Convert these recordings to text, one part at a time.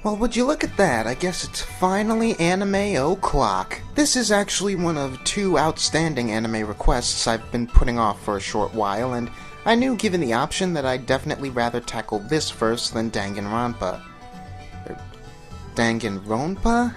Well, would you look at that? I guess it's finally anime o'clock. This is actually one of two outstanding anime requests I've been putting off for a short while, and I knew given the option that I'd definitely rather tackle this first than Danganronpa. Danganronpa?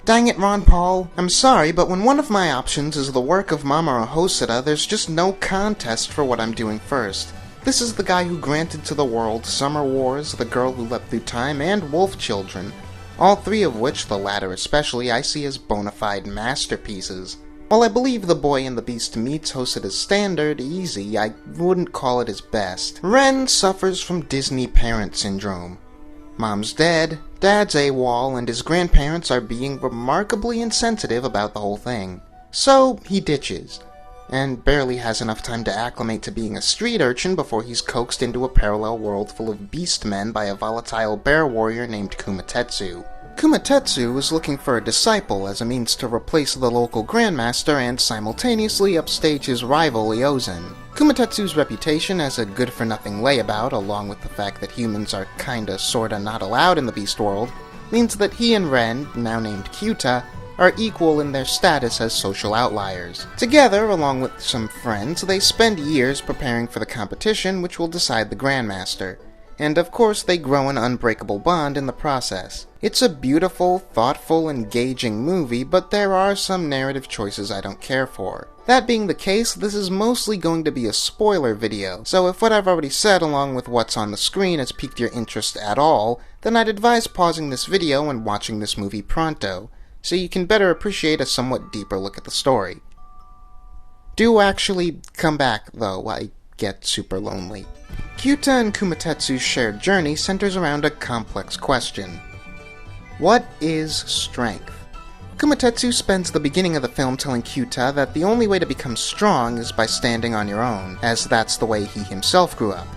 Dang it, Ron Paul. I'm sorry, but when one of my options is the work of Mamoru Hosoda, there's just no contest for what I'm doing first. This is the guy who granted to the world Summer Wars, The Girl Who Leapt Through Time, and Wolf Children, all three of which, the latter especially, I see as bona fide masterpieces. While I believe The Boy and the Beast meets Hosoda's standard easy, I wouldn't call it his best. Ren suffers from Disney parent syndrome. Mom's dead, Dad's AWOL, and his grandparents are being remarkably insensitive about the whole thing. So, he ditches, and barely has enough time to acclimate to being a street urchin before he's coaxed into a parallel world full of beast men by a volatile bear warrior named Kumatetsu. Kumatetsu is looking for a disciple as a means to replace the local grandmaster and simultaneously upstage his rival Iozan. Kumatetsu's reputation as a good-for-nothing layabout, along with the fact that humans are kinda sorta not allowed in the beast world, means that he and Ren, now named Kyuta, are equal in their status as social outliers. Together, along with some friends, they spend years preparing for the competition which will decide the Grandmaster, and of course they grow an unbreakable bond in the process. It's a beautiful, thoughtful, engaging movie, but there are some narrative choices I don't care for. That being the case, this is mostly going to be a spoiler video, so if what I've already said along with what's on the screen has piqued your interest at all, then I'd advise pausing this video and watching this movie pronto, so you can better appreciate a somewhat deeper look at the story. Do actually come back, though, I get super lonely. Kyuta and Kumatetsu's shared journey centers around a complex question. What is strength? Kumatetsu spends the beginning of the film telling Kyuta that the only way to become strong is by standing on your own, as that's the way he himself grew up.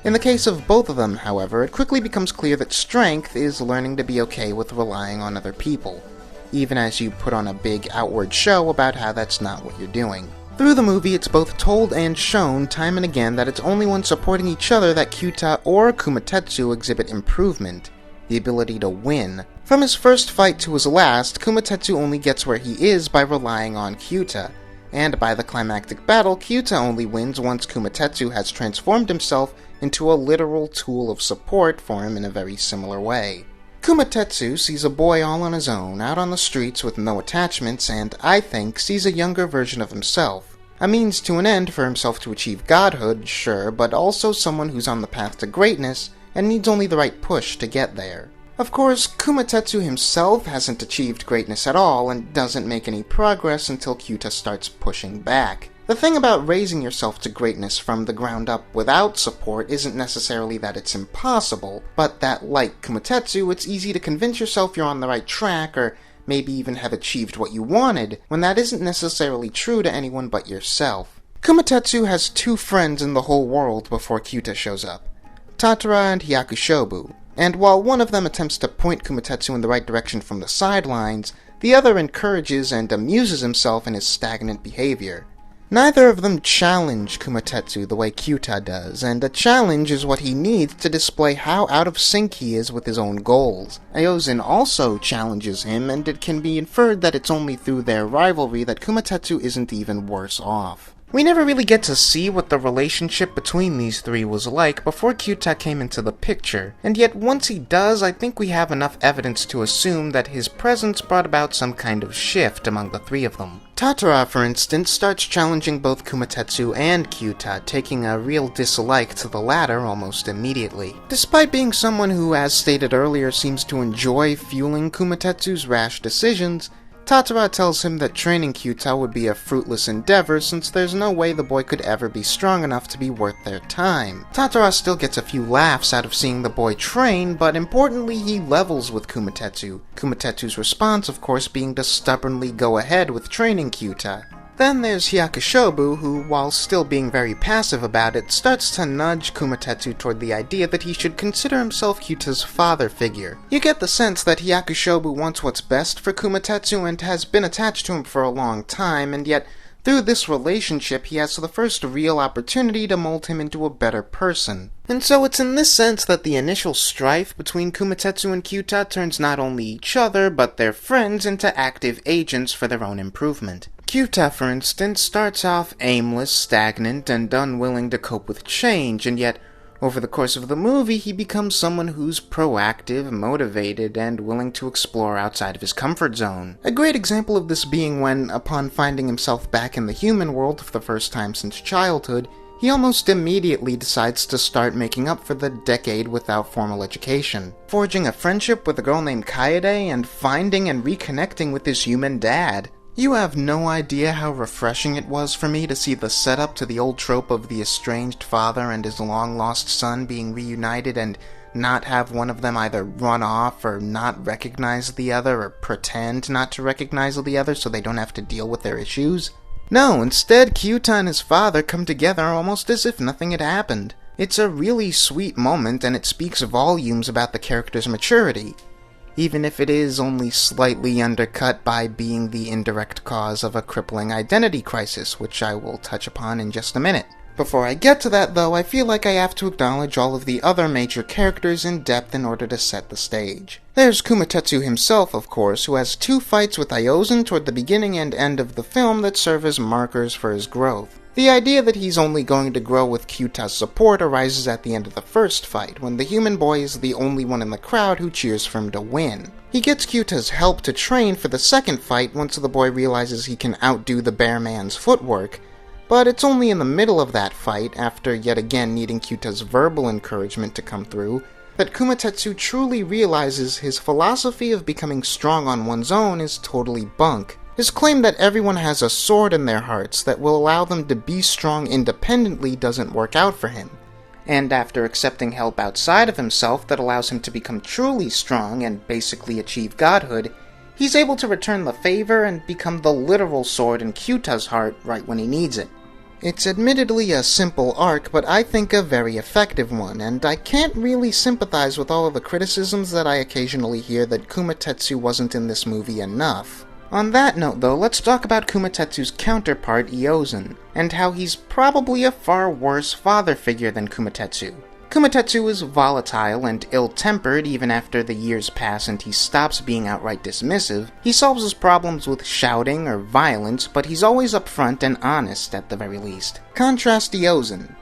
In the case of both of them, however, it quickly becomes clear that strength is learning to be okay with relying on other people, even as you put on a big outward show about how that's not what you're doing. Through the movie, it's both told and shown time and again that it's only when supporting each other that Kyuta or Kumatetsu exhibit improvement, the ability to win. From his first fight to his last, Kumatetsu only gets where he is by relying on Kyuta, and by the climactic battle, Kyuta only wins once Kumatetsu has transformed himself into a literal tool of support for him in a very similar way. Kumatetsu sees a boy all on his own, out on the streets with no attachments, and, I think, sees a younger version of himself. A means to an end for himself to achieve godhood, sure, but also someone who's on the path to greatness and needs only the right push to get there. Of course, Kumatetsu himself hasn't achieved greatness at all and doesn't make any progress until Kyuta starts pushing back. The thing about raising yourself to greatness from the ground up without support isn't necessarily that it's impossible, but that, like Kumatetsu, it's easy to convince yourself you're on the right track, or maybe even have achieved what you wanted, when that isn't necessarily true to anyone but yourself. Kumatetsu has two friends in the whole world before Kyuta shows up, Tatara and Hyakushobu, and while one of them attempts to point Kumatetsu in the right direction from the sidelines, the other encourages and amuses himself in his stagnant behavior. Neither of them challenge Kumatetsu the way Kyuta does, and a challenge is what he needs to display how out of sync he is with his own goals. Iozan also challenges him, and it can be inferred that it's only through their rivalry that Kumatetsu isn't even worse off. We never really get to see what the relationship between these three was like before Kyuta came into the picture, and yet once he does, I think we have enough evidence to assume that his presence brought about some kind of shift among the three of them. Tatara, for instance, starts challenging both Kumatetsu and Kyuta, taking a real dislike to the latter almost immediately. Despite being someone who, as stated earlier, seems to enjoy fueling Kumatetsu's rash decisions, Tatara tells him that training Kyuta would be a fruitless endeavor since there's no way the boy could ever be strong enough to be worth their time. Tatara still gets a few laughs out of seeing the boy train, but importantly he levels with Kumatetsu. Kumatetsu's response, of course, being to stubbornly go ahead with training Kyuta. Then there's Hyakushobu, who, while still being very passive about it, starts to nudge Kumatetsu toward the idea that he should consider himself Kyuta's father figure. You get the sense that Hyakushobu wants what's best for Kumatetsu and has been attached to him for a long time, and yet Through this relationship, he has the first real opportunity to mold him into a better person. And so it's in this sense that the initial strife between Kumatetsu and Kyuta turns not only each other, but their friends into active agents for their own improvement. Kyuta, for instance, starts off aimless, stagnant, and unwilling to cope with change, and yet, over the course of the movie, he becomes someone who's proactive, motivated, and willing to explore outside of his comfort zone. A great example of this being when, upon finding himself back in the human world for the first time since childhood, he almost immediately decides to start making up for the decade without formal education, forging a friendship with a girl named Kaede and finding and reconnecting with his human dad. You have no idea how refreshing it was for me to see the setup to the old trope of the estranged father and his long-lost son being reunited and not have one of them either run off or not recognize the other or pretend not to recognize the other so they don't have to deal with their issues. No, instead Kyuta and his father come together almost as if nothing had happened. It's a really sweet moment and it speaks volumes about the character's maturity, even if it is only slightly undercut by being the indirect cause of a crippling identity crisis, which I will touch upon in just a minute. Before I get to that, though, I feel like I have to acknowledge all of the other major characters in depth in order to set the stage. There's Kumatetsu himself, of course, who has 2 fights with Iozan toward the beginning and end of the film that serve as markers for his growth. The idea that he's only going to grow with Kyuta's support arises at the end of the first fight, when the human boy is the only one in the crowd who cheers for him to win. He gets Kyuta's help to train for the second fight once the boy realizes he can outdo the bear man's footwork, but it's only in the middle of that fight, after yet again needing Kyuta's verbal encouragement to come through, that Kumatetsu truly realizes his philosophy of becoming strong on one's own is totally bunk. His claim that everyone has a sword in their hearts that will allow them to be strong independently doesn't work out for him. And after accepting help outside of himself that allows him to become truly strong and basically achieve godhood, he's able to return the favor and become the literal sword in Kyuta's heart right when he needs it. It's admittedly a simple arc, but I think a very effective one, and I can't really sympathize with all of the criticisms that I occasionally hear that Kumatetsu wasn't in this movie enough. On that note, though, let's talk about Kumatetsu's counterpart, Iozan, and how he's probably a far worse father figure than Kumatetsu. Kumatetsu is volatile and ill-tempered even after the years pass and he stops being outright dismissive. He solves his problems with shouting or violence, but he's always upfront and honest at the very least. Contrast Iozan.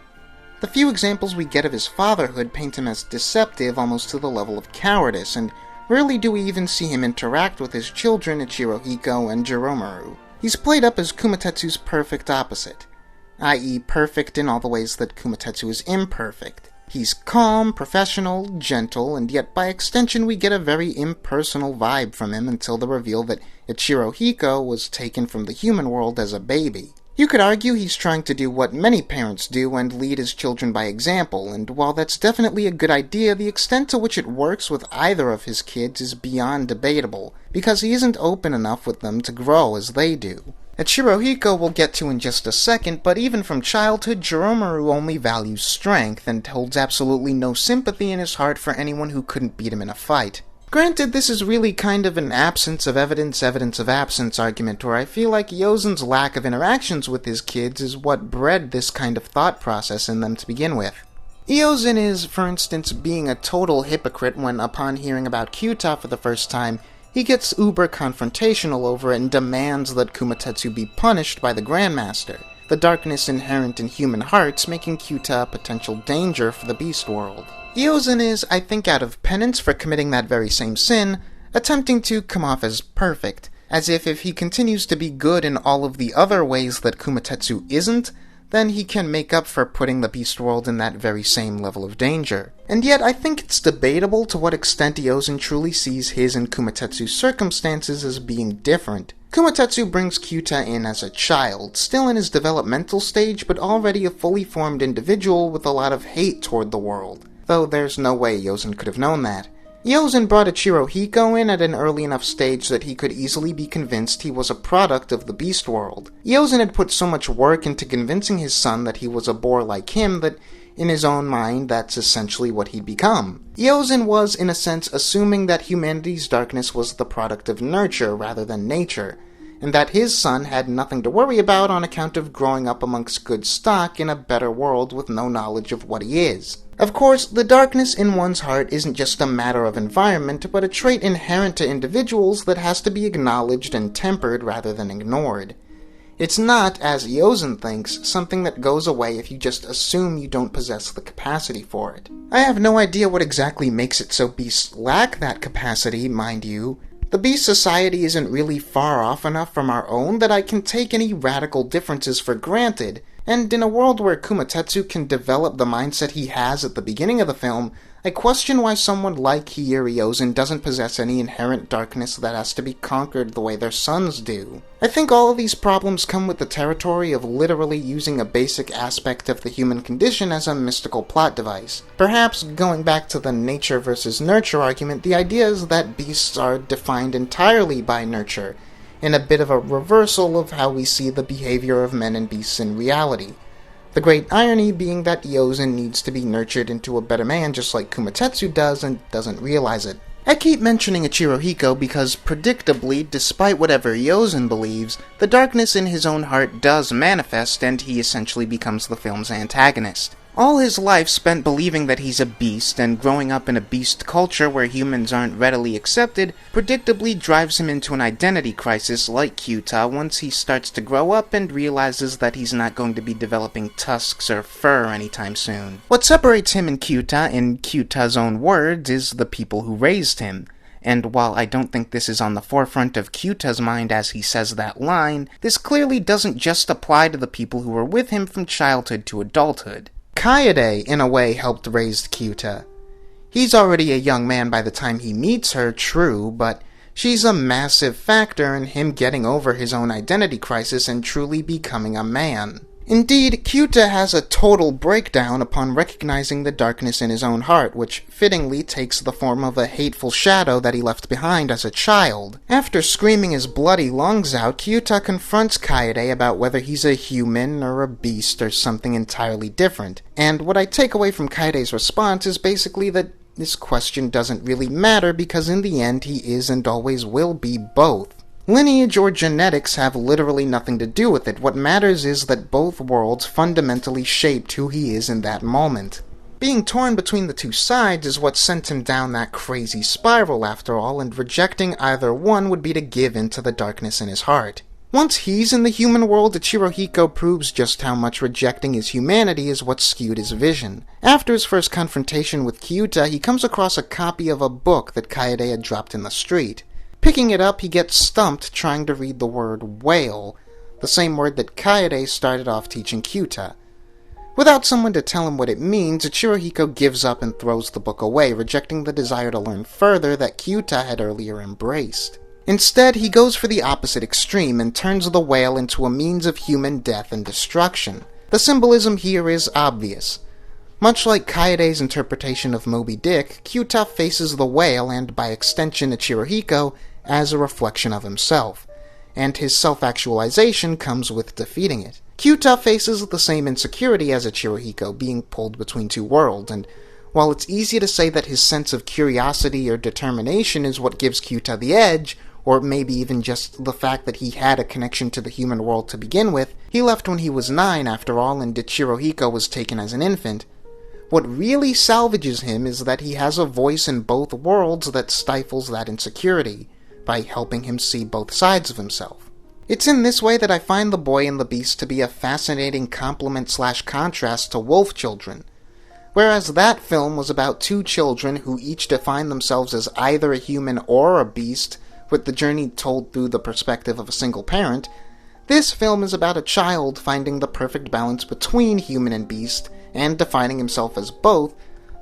The few examples we get of his fatherhood paint him as deceptive almost to the level of cowardice, and rarely do we even see him interact with his children Ichirohiko and Jiromaru. He's played up as Kumatetsu's perfect opposite, i.e. perfect in all the ways that Kumatetsu is imperfect. He's calm, professional, gentle, and yet by extension we get a very impersonal vibe from him until the reveal that Ichirohiko was taken from the human world as a baby. You could argue he's trying to do what many parents do and lead his children by example, and while that's definitely a good idea, the extent to which it works with either of his kids is beyond debatable, because he isn't open enough with them to grow as they do. Ichirohiko we'll get to in just a second, but even from childhood, Jiromaru only values strength and holds absolutely no sympathy in his heart for anyone who couldn't beat him in a fight. Granted, this is really kind of an absence of evidence of absence argument, where I feel like Iozan's lack of interactions with his kids is what bred this kind of thought process in them to begin with. Iozan is, for instance, being a total hypocrite when, upon hearing about Kyuta for the first time, he gets uber confrontational over it and demands that Kumatetsu be punished by the Grandmaster, the darkness inherent in human hearts making Kyuta a potential danger for the beast world. Iozan is, I think out of penance for committing that very same sin, attempting to come off as perfect, as if he continues to be good in all of the other ways that Kumatetsu isn't, then he can make up for putting the beast world in that very same level of danger. And yet I think it's debatable to what extent Iozan truly sees his and Kumatetsu's circumstances as being different. Kumatetsu brings Kyuta in as a child, still in his developmental stage, but already a fully formed individual with a lot of hate toward the world, though there's no way Iozan could have known that. Iozan brought Ichirohiko in at an early enough stage that he could easily be convinced he was a product of the beast world. Iozan had put so much work into convincing his son that he was a boar like him that, in his own mind, that's essentially what he'd become. Iozan was, in a sense, assuming that humanity's darkness was the product of nurture rather than nature, and that his son had nothing to worry about on account of growing up amongst good stock in a better world with no knowledge of what he is. Of course, the darkness in one's heart isn't just a matter of environment, but a trait inherent to individuals that has to be acknowledged and tempered rather than ignored. It's not, as Yozen thinks, something that goes away if you just assume you don't possess the capacity for it. I have no idea what exactly makes it so beasts lack that capacity, mind you. The beast society isn't really far off enough from our own that I can take any radical differences for granted, and in a world where Kumatetsu can develop the mindset he has at the beginning of the film, I question why someone like Hiyori Yozen doesn't possess any inherent darkness that has to be conquered the way their sons do. I think all of these problems come with the territory of literally using a basic aspect of the human condition as a mystical plot device. Perhaps, going back to the nature versus nurture argument, the idea is that beasts are defined entirely by nurture, in a bit of a reversal of how we see the behavior of men and beasts in reality. The great irony being that Yozen needs to be nurtured into a better man just like Kumatetsu does and doesn't realize it. I keep mentioning Ichirohiko because, predictably, despite whatever Yozen believes, the darkness in his own heart does manifest and he essentially becomes the film's antagonist. All his life spent believing that he's a beast, and growing up in a beast culture where humans aren't readily accepted, predictably drives him into an identity crisis like Kyuta once he starts to grow up and realizes that he's not going to be developing tusks or fur anytime soon. What separates him and Kyuta, in Kyuta's own words, is the people who raised him. And while I don't think this is on the forefront of Kyuta's mind as he says that line, this clearly doesn't just apply to the people who were with him from childhood to adulthood. Kaede, in a way, helped raise Kyuta. He's already a young man by the time he meets her, true, but she's a massive factor in him getting over his own identity crisis and truly becoming a man. Indeed, Kyuta has a total breakdown upon recognizing the darkness in his own heart, which fittingly takes the form of a hateful shadow that he left behind as a child. After screaming his bloody lungs out, Kyuta confronts Kaede about whether he's a human or a beast or something entirely different. And what I take away from Kaede's response is basically that this question doesn't really matter because in the end he is and always will be both. Lineage or genetics have literally nothing to do with it. What matters is that both worlds fundamentally shaped who he is in that moment. Being torn between the two sides is what sent him down that crazy spiral after all, and rejecting either one would be to give in to the darkness in his heart. Once he's in the human world, Ichirohiko proves just how much rejecting his humanity is what skewed his vision. After his first confrontation with Kyuta, he comes across a copy of a book that Kaede had dropped in the street. Picking it up, he gets stumped trying to read the word whale, the same word that Kaede started off teaching Kyuta. Without someone to tell him what it means, Ichirohiko gives up and throws the book away, rejecting the desire to learn further that Kyuta had earlier embraced. Instead, he goes for the opposite extreme and turns the whale into a means of human death and destruction. The symbolism here is obvious. Much like Kaede's interpretation of Moby Dick, Kyuta faces the whale and, by extension, Ichirohiko, as a reflection of himself, and his self-actualization comes with defeating it. Kyuta faces the same insecurity as Ichirohiko, being pulled between two worlds, and while it's easy to say that his sense of curiosity or determination is what gives Kyuta the edge, or maybe even just the fact that he had a connection to the human world to begin with, he left when he was 9 after all, and Ichirohiko was taken as an infant. What really salvages him is that he has a voice in both worlds that stifles that insecurity, by helping him see both sides of himself. It's in this way that I find The Boy and the Beast to be a fascinating complement/contrast to Wolf Children. Whereas that film was about two children who each define themselves as either a human or a beast, with the journey told through the perspective of a single parent, this film is about a child finding the perfect balance between human and beast, and defining himself as both,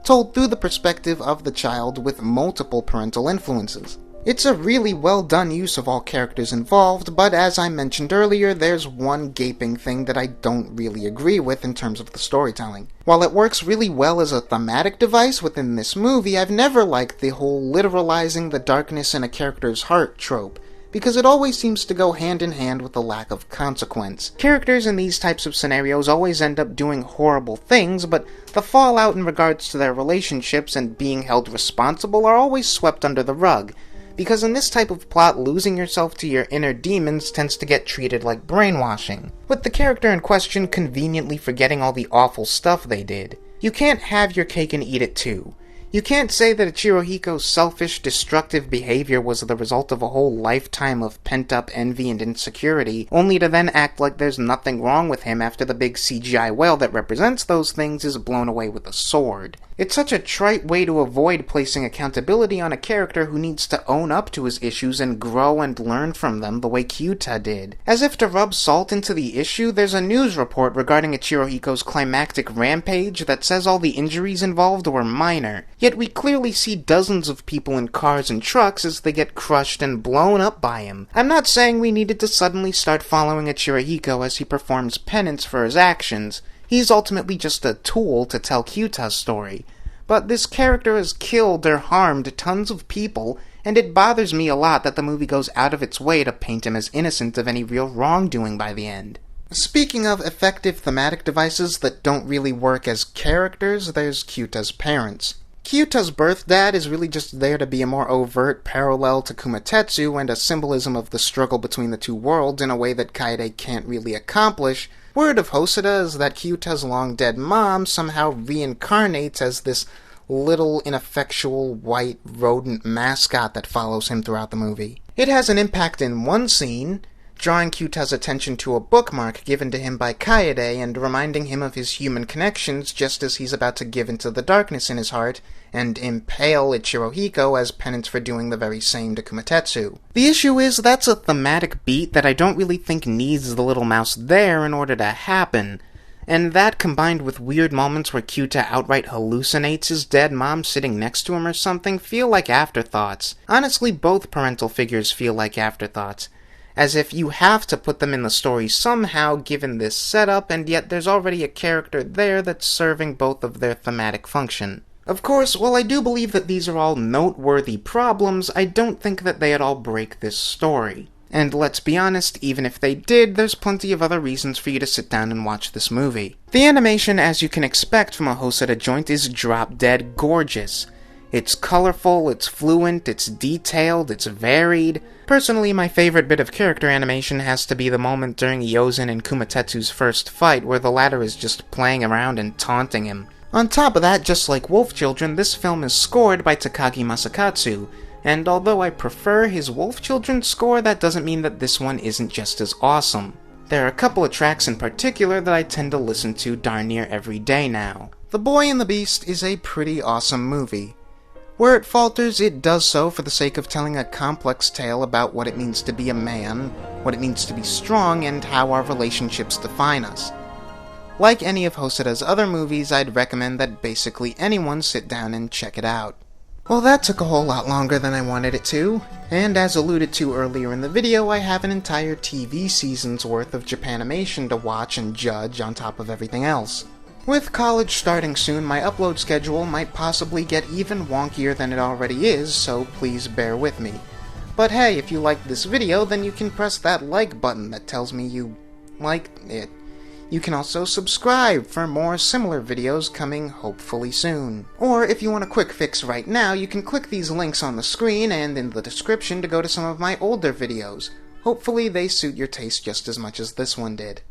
told through the perspective of the child with multiple parental influences. It's a really well done use of all characters involved, but as I mentioned earlier, there's one gaping thing that I don't really agree with in terms of the storytelling. While it works really well as a thematic device within this movie, I've never liked the whole literalizing the darkness in a character's heart trope, because it always seems to go hand in hand with a lack of consequence. Characters in these types of scenarios always end up doing horrible things, but the fallout in regards to their relationships and being held responsible are always swept under the rug, because in this type of plot, losing yourself to your inner demons tends to get treated like brainwashing, with the character in question conveniently forgetting all the awful stuff they did. You can't have your cake and eat it too. You can't say that Ichirohiko's selfish, destructive behavior was the result of a whole lifetime of pent-up envy and insecurity, only to then act like there's nothing wrong with him after the big CGI whale that represents those things is blown away with a sword. It's such a trite way to avoid placing accountability on a character who needs to own up to his issues and grow and learn from them the way Kyuta did. As if to rub salt into the issue, there's a news report regarding Ichirohiko's climactic rampage that says all the injuries involved were minor. Yet we clearly see dozens of people in cars and trucks as they get crushed and blown up by him. I'm not saying we needed to suddenly start following Ichirohiko as he performs penance for his actions. He's ultimately just a tool to tell Kyuta's story. But this character has killed or harmed tons of people, and it bothers me a lot that the movie goes out of its way to paint him as innocent of any real wrongdoing by the end. Speaking of effective thematic devices that don't really work as characters, there's Kyuta's parents. Kyuta's birth dad is really just there to be a more overt parallel to Kumatetsu and a symbolism of the struggle between the two worlds in a way that Kaede can't really accomplish. Word of Hosoda is that Kyuta's long-dead mom somehow reincarnates as this little ineffectual white rodent mascot that follows him throughout the movie. It has an impact in one scene, drawing Kyuta's attention to a bookmark given to him by Kaede and reminding him of his human connections just as he's about to give into the darkness in his heart and impale Ichirohiko as penance for doing the very same to Kumatetsu. The issue is that's a thematic beat that I don't really think needs the little mouse there in order to happen, and that combined with weird moments where Kyuta outright hallucinates his dead mom sitting next to him or something feel like afterthoughts. Honestly, both parental figures feel like afterthoughts, as if you have to put them in the story somehow given this setup, and yet there's already a character there that's serving both of their thematic function. Of course, while I do believe that these are all noteworthy problems, I don't think that they at all break this story. And let's be honest, even if they did, there's plenty of other reasons for you to sit down and watch this movie. The animation, as you can expect from a Hosoda joint, is drop-dead gorgeous. It's colorful, it's fluent, it's detailed, it's varied. Personally, my favorite bit of character animation has to be the moment during Yozen and Kumatetsu's first fight, where the latter is just playing around and taunting him. On top of that, just like Wolf Children, this film is scored by Takagi Masakatsu, and although I prefer his Wolf Children score, that doesn't mean that this one isn't just as awesome. There are a couple of tracks in particular that I tend to listen to darn near every day now. The Boy and the Beast is a pretty awesome movie. Where it falters, it does so for the sake of telling a complex tale about what it means to be a man, what it means to be strong, and how our relationships define us. Like any of Hosoda's other movies, I'd recommend that basically anyone sit down and check it out. Well, that took a whole lot longer than I wanted it to, and as alluded to earlier in the video, I have an entire TV season's worth of Japanimation to watch and judge on top of everything else. With college starting soon, my upload schedule might possibly get even wonkier than it already is, so please bear with me. But hey, if you liked this video, then you can press that like button that tells me you liked it. You can also subscribe for more similar videos coming hopefully soon. Or if you want a quick fix right now, you can click these links on the screen and in the description to go to some of my older videos. Hopefully they suit your taste just as much as this one did.